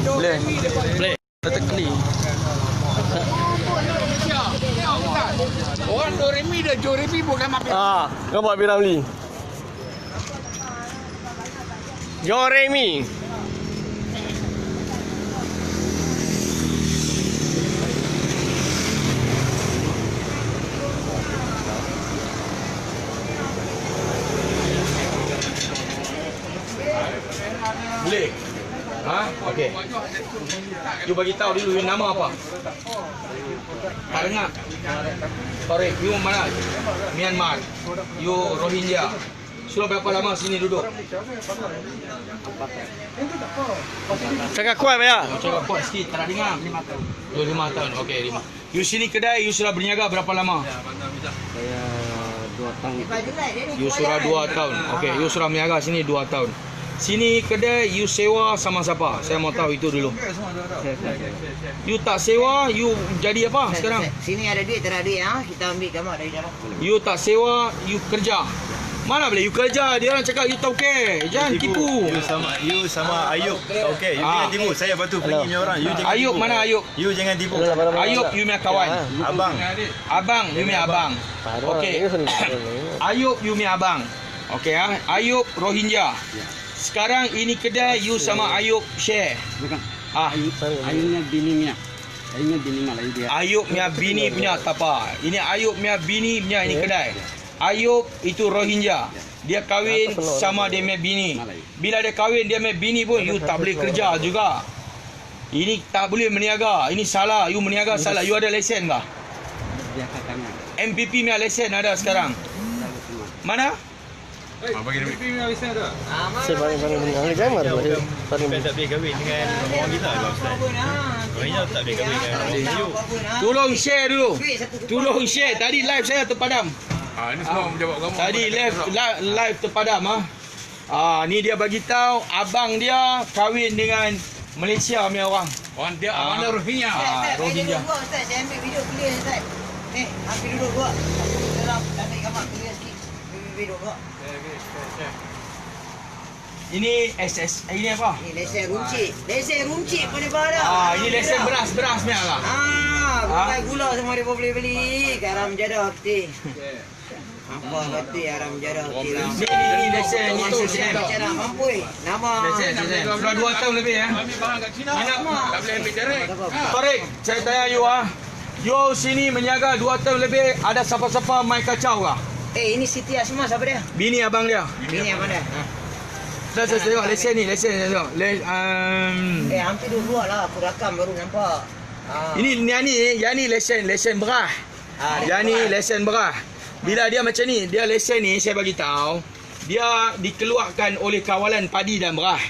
Boleh. Boleh. Tekli. Orang Doremi dah Joremi bukan mampir. Nampak Piramli. Joremi. Boleh. Okey. You bagi tahu dulu you nama apa? Tak dengar. Tarik, you mana? Myanmar. You Rohingya. Sudah berapa lama sini duduk? Cakap kuat ya? Cakap kuat sikit, tak nak dengar. 5 tahun. 5 tahun. Okey, 5. You sini kedai, you sudah berniaga berapa lama? Saya 2 tahun. You sudah 2 tahun. Okey, you sudah berniaga sini 2 tahun. Sini kedai you sewa sama siapa? Saya mau tahu itu dulu. You tak sewa, you jadi apa sekarang? Sini ada duit, tak ada duit kita ambil gambar dari jauh. You tak sewa, you kerja. Mana boleh you kerja? Dia orang cakap you tauke. Jangan tipu. You sama Ayub. Okey, you jangan tipu. Saya batu pergi punya orang. You jangan Ayub tipu. mana Ayub? You jangan tipu. Ayub you punya kawan. Abang. Abang you punya abang. Okey. Ayub you punya abang. Okey Ayub Rohingya. Sekarang ini kedai you sama Ayub share. Bukan. Ayubnya bininya. Ayubnya bini malah dia. Ayub punya bini punya tapa. Ini Ayub punya bini punya ini kedai. Ayub itu Rohingya. Dia kahwin sama dia punya bini. Bila dia kahwin dia punya bini pun you tak boleh kerja juga. Ini tak boleh meniaga. Ini salah. You meniaga salah. You ada lesen kah? Dia katanya. MPP punya lesen ada sekarang. Mana? Bagi dia lesen ada. Saya paling benar gamer. Tak boleh kahwin dengan orang kita lah Ustaz. Rohingya tak boleh kahwin dengan orang Melayu. Tolong share dulu. Tolong share. Tadi live saya terpadam. Ini semua menjawab kamu. Tadi live terpadam ni dia bagi tahu abang dia kahwin dengan Malaysia punya orang. Orang dia mana Rohingya? Rohingya. Ustaz, saya ambil video clear Ustaz. Ambil duduk gua. Dalam ambil gambar clear sikit. Video gua. Ini SS. Ini apa? Ni lesen runcit. Lesen runcit pun dia pada. Ini lesen beras punya lah. Bukan gula semua dia boleh beli. Garam jadah peti. Apa peti garam jadah peti. Ini lesen SSM. Cara mampu nama. Lesen. Sudah 2 tahun lebih Ambil barang kat Cina. Tak boleh ambil direct. Tarik, saya tanya you You sini menjaga 2 tahun lebih. Ada siapa-siapa main kacau kah? Ini Siti Asma siapa dia? Bini abang dia. Bini apa dia? Saya tengok lesen ni, lesen saya tengok. Hampir 2 lah. Aku rakam baru nampak. Yang ni lesen berah. Yang ni lesen berah. Bila dia macam ni, dia lesen ni saya bagi tahu, dia dikeluarkan oleh kawalan padi dan berah.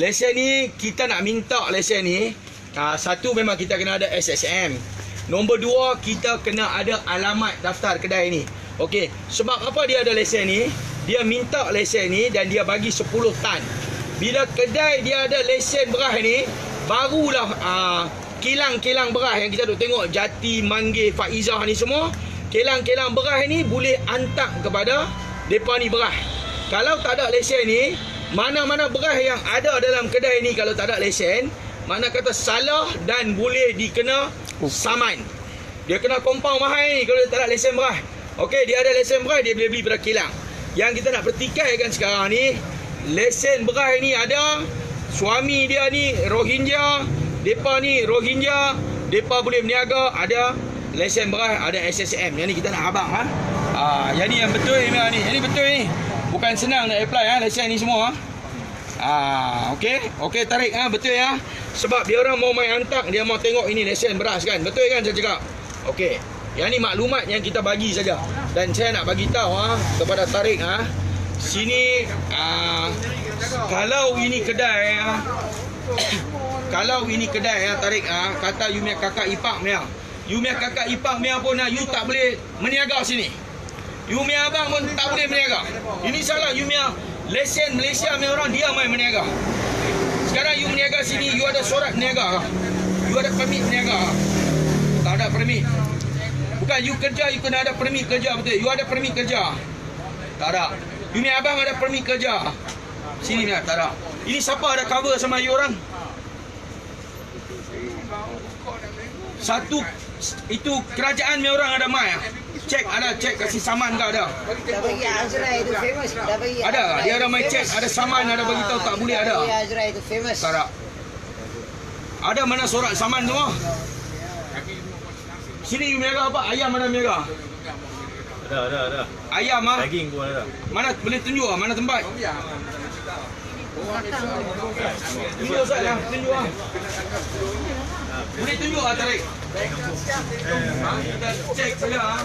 Lesen ni kita nak minta lesen ni, satu memang kita kena ada SSM. Nombor 2 kita kena ada alamat daftar kedai ni. Okey, sebab apa dia ada lesen ni? Dia minta lesen ni dan dia bagi 10 tan. Bila kedai dia ada lesen berah ni, barulah kilang-kilang berah yang kita duk tengok Jati, Manggil, Faizah ni semua, kilang-kilang berah ni boleh hantar kepada depa ni berah. Kalau tak ada lesen ni, mana-mana berah yang ada dalam kedai ni kalau tak ada lesen, mana kata salah dan boleh dikena saman. Dia kena compound mahal ni kalau dia tak ada lesen berah. Okey, dia ada lesen berah, dia boleh beli pada kilang. Yang kita nak pertikaikan sekarang ni, lesen berah ni ada, suami dia ni Rohingya, depa ni Rohingya, depa boleh berniaga, ada lesen berah, ada SSM. Yang ni kita nak abang yang ni yang betul ni. Ini betul ni. Bukan senang nak apply lesen ni semua. Okey, tarik betul ya. Sebab dia orang mau main hantar, dia mau tengok ini lesen beras kan. Betul kan saya cakap? Okey. Yang ni maklumat yang kita bagi saja. Dan saya nak bagi tahu kepada Tarik sini kalau ini kedai kalau ini kedai Tarik kata you punya kakak ipar punya. You punya kakak ipar punya pun you tak boleh meniaga sini. You punya abang pun tak boleh meniaga. Ini salah you punya lesen Malaysia punya orang dia main meniaga. Sekarang you meniaga sini, you ada surat meniaga. You ada permit meniaga. Tak ada permit. Bukan you kerja, you kena ada permit kerja betul. You ada permit kerja. Tak ada. You ni abang ada permit kerja. Sini ni tak ada. Ini siapa ada cover sama you orang? Satu itu kerajaan ni orang ada mai. Cek kasih saman ke ada. Dah bagi Azrai itu famous. Dah bagi. Ada. Dia ada mai cek, ada saman, ada bagi tahu tak boleh ada. Azrai itu famous. Tak ada. Ada mana surat saman semua? Sini meniaga apa? Ayam mana meniaga? Ada. Ayam ah. Daging pun ada. Mana boleh tunjuk ah mana tempat? Tunjuk saja, tunjuk ah. Boleh tunjuk ah tarik. Kita cek saja ah.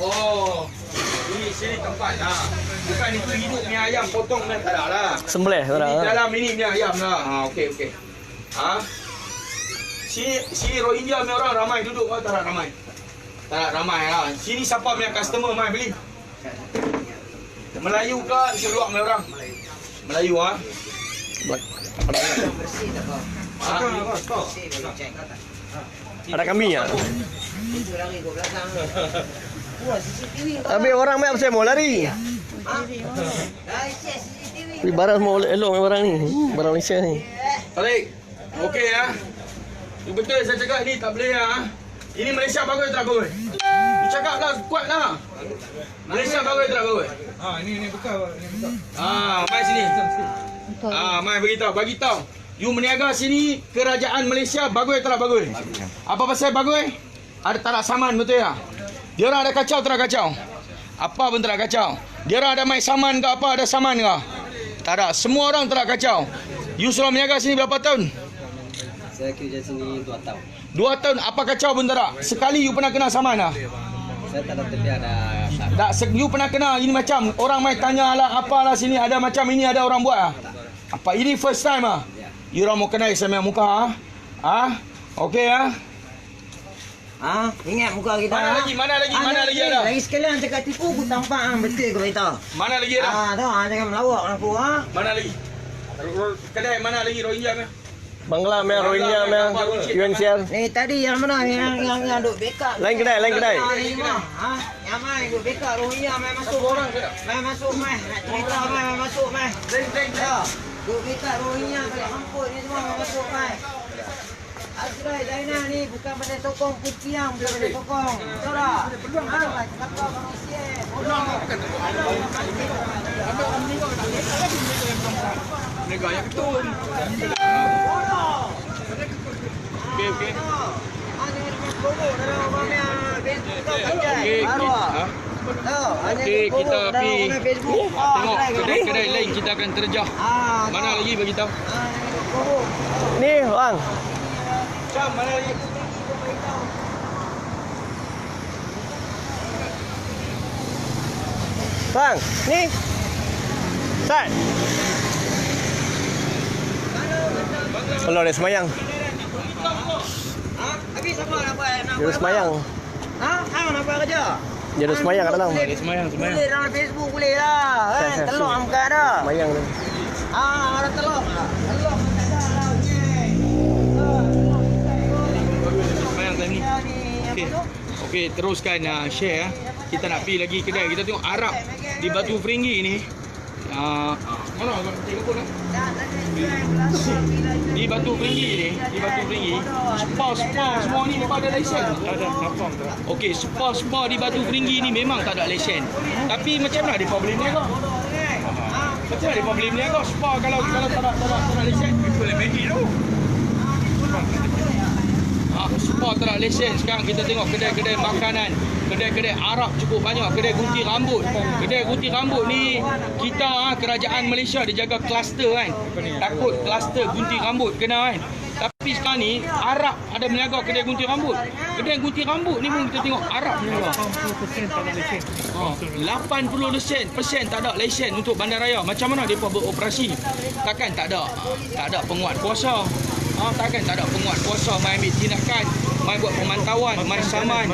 Oh. Ini sini tempat lah. Bukan itu hidup ni ayam potong dan tak ada lah. Sembelih tak Ini ada. dalam ini ni ayam lah. Okey. Sini Rohingya ni orang ramai duduk ke tak ramai? Tak ramai lah. Sini siapa punya customer mai beli? Melayu ke seluar punya orang? Melayu ah. Bersih tak apa. Bersih boleh cek. Ada kami ya. Itu lari ke belakang. Wah, CCTV. Habis orang mai apa mau lari. Dah share CCTV. Ni barang semua elok barang ni. Barang Malaysia ni. Tarik. Okey ya. Itu betul saya cakap ni tak boleh ah. Ini Malaysia bagus tak bagus? Ni cakap lah kuat lah. Malaysia bagus tak bagus? Ini buka. Mai sini. Mai bagi tahu. You meniaga sini kerajaan Malaysia bagus tak bagus? Apa pasal bagus? Ada tak ada saman betul ya? Dia orang ada kacau tak ada kacau? Apa pun tak ada kacau. Dia orang ada mai saman ke apa ada saman ke? Tak ada. Semua orang tak ada kacau. You suruh meniaga sini berapa tahun? Saya kerja sini 2 tahun. 2 tahun apa kacau pun tak ada. Sekali you pernah kena saman lah. Saya tak ada tapi ada. Tak, you pernah kena ini macam orang mai tanya lah apalah sini ada macam ini ada orang buat ah. Apa ini first time ah? You orang mau kenal sama muka ah? Okey ah. Ingat muka kita. Mana lagi ada? Lagi sekalian cakap tipu aku tampak betul kau beritahu. Mana lagi ada? Tahu jangan melawak dengan aku Mana lagi? Kedai mana lagi Rohingya ni? Bangla meh, Rohingya meh, UNHCR. Ni tadi yang mana yang duk backup. Lain kedai. Yang mana duk backup Rohingya mai masuk orang. Mai masuk mai. Nak cerita mai masuk mai. Duk backup Rohingya balik hamput ni semua mai masuk mai. Azrai Zainal ni bukan pada sokong Putiang, bukan pada sokong. Tahu tak? Kata manusia. Negara yang betul. Okey. Okey, kita pergi tengok kedai-kedai lain kita akan terjah. Mana lagi bagi tahu? Ni bang. Macam mana lagi? Bang, ni. Sat. Kalau dia semayang. Habis apa nak buat? Dia ada semayang. Hang nak buat kerja? Dia ada semayang kat dalam. Semayang. Boleh dalam Facebook boleh lah. Kan? Telur angkat dah. Semayang tu. Ada telur. Telur tak ada lah. Semayang time ni. Okey, teruskan share. Kita nak pergi lagi kedai. Kita tengok Arab di Batu Feringgi ni. Mana abang tengok pun di Batu Feringgi ni, spa semua ni memang ada lesen. Tak ada apa. Okey, spa di Batu Feringgi ni memang tak ada lesen. Tapi macam mana depa boleh niaga? Macam mana depa boleh niaga spa kalau tak ada lesen? Boleh make tu. Spa tak ada lesen. Sekarang kita tengok kedai-kedai makanan, kedai-kedai Arab cukup banyak, kedai gunting rambut. Kedai gunting rambut ni kita kerajaan Malaysia dia jaga kluster kan. Takut kluster gunting rambut kena kan. Tapi sekarang ni Arab ada meniaga kedai gunting rambut. Kedai gunting rambut ni pun kita tengok Arab meniaga. 80% tak ada lesen. 80% tak ada lesen untuk bandaraya. Macam mana depa beroperasi? Takkan tak ada penguat kuasa. Takkan tak ada penguat kuasa mai ambil tindakan, mai buat pemantauan, mai saman.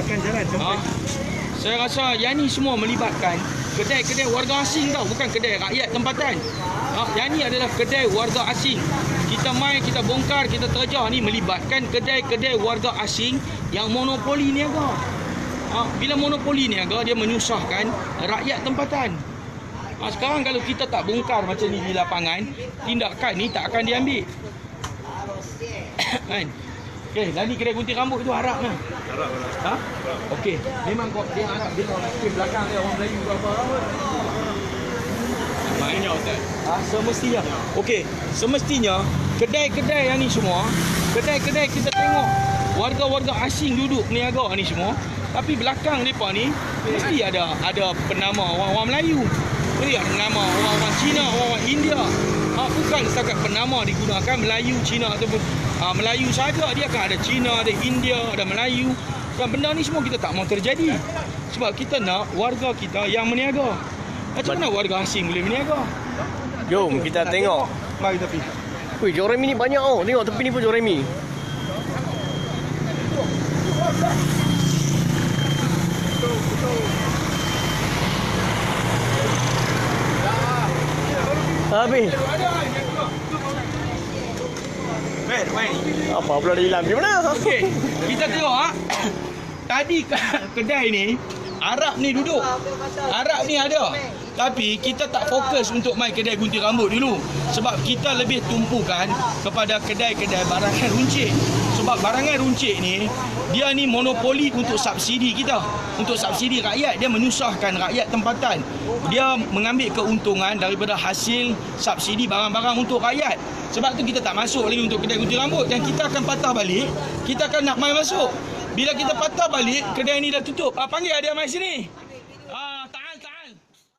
Saya rasa yang ni semua melibatkan kedai-kedai warga asing tau, bukan kedai rakyat tempatan. Yang ni adalah kedai warga asing. Kita mai, kita bongkar, kita terjah ni melibatkan kedai-kedai warga asing yang monopoli niaga. Bila monopoli niaga dia menyusahkan rakyat tempatan. Sekarang kalau kita tak bongkar macam ni di lapangan, tindakan ni tak akan diambil. Kan? Okey, dan ni kedai gunting rambut tu Arab kan? Arab. Ha? Okey, memang kau dia Arab dia orang Melayu belakang dia orang Melayu apa apa. Mainnya Ustaz. Semestinya. Okey, semestinya kedai-kedai yang ni semua, kedai-kedai kita tengok warga-warga asing duduk niaga ni semua, tapi belakang depa ni mesti ada penama orang-orang Melayu. Mesti ada nama orang-orang Cina, orang-orang India. Bukan setakat penama digunakan Melayu, Cina ataupun Melayu saja, dia akan ada Cina, ada India, ada Melayu. Dan benda ni semua kita tak mahu terjadi. Sebab kita nak warga kita yang meniaga. Macam mana warga asing boleh meniaga? Jom kita tengok. Mari kita pergi. Wih, Joremi ni banyak oh. Tengok tepi ni pun Joremi. Habis. Main. Apa pula dah hilang? Di mana? Okey, kita tengok tadi kedai ni Arab ni duduk. Arab ni ada. Tapi kita tak fokus untuk main kedai gunting rambut dulu. Sebab kita lebih tumpukan kepada kedai-kedai barangan runcit. Sebab barangan runcit ni, dia ni monopoli untuk subsidi kita. Untuk subsidi rakyat, dia menyusahkan rakyat tempatan. Dia mengambil keuntungan daripada hasil subsidi barang-barang untuk rakyat. Sebab tu kita tak masuk lagi untuk kedai gunting rambut. Dan kita akan patah balik, kita akan nak main masuk. Bila kita patah balik, kedai ni dah tutup. Panggil dia mai sini.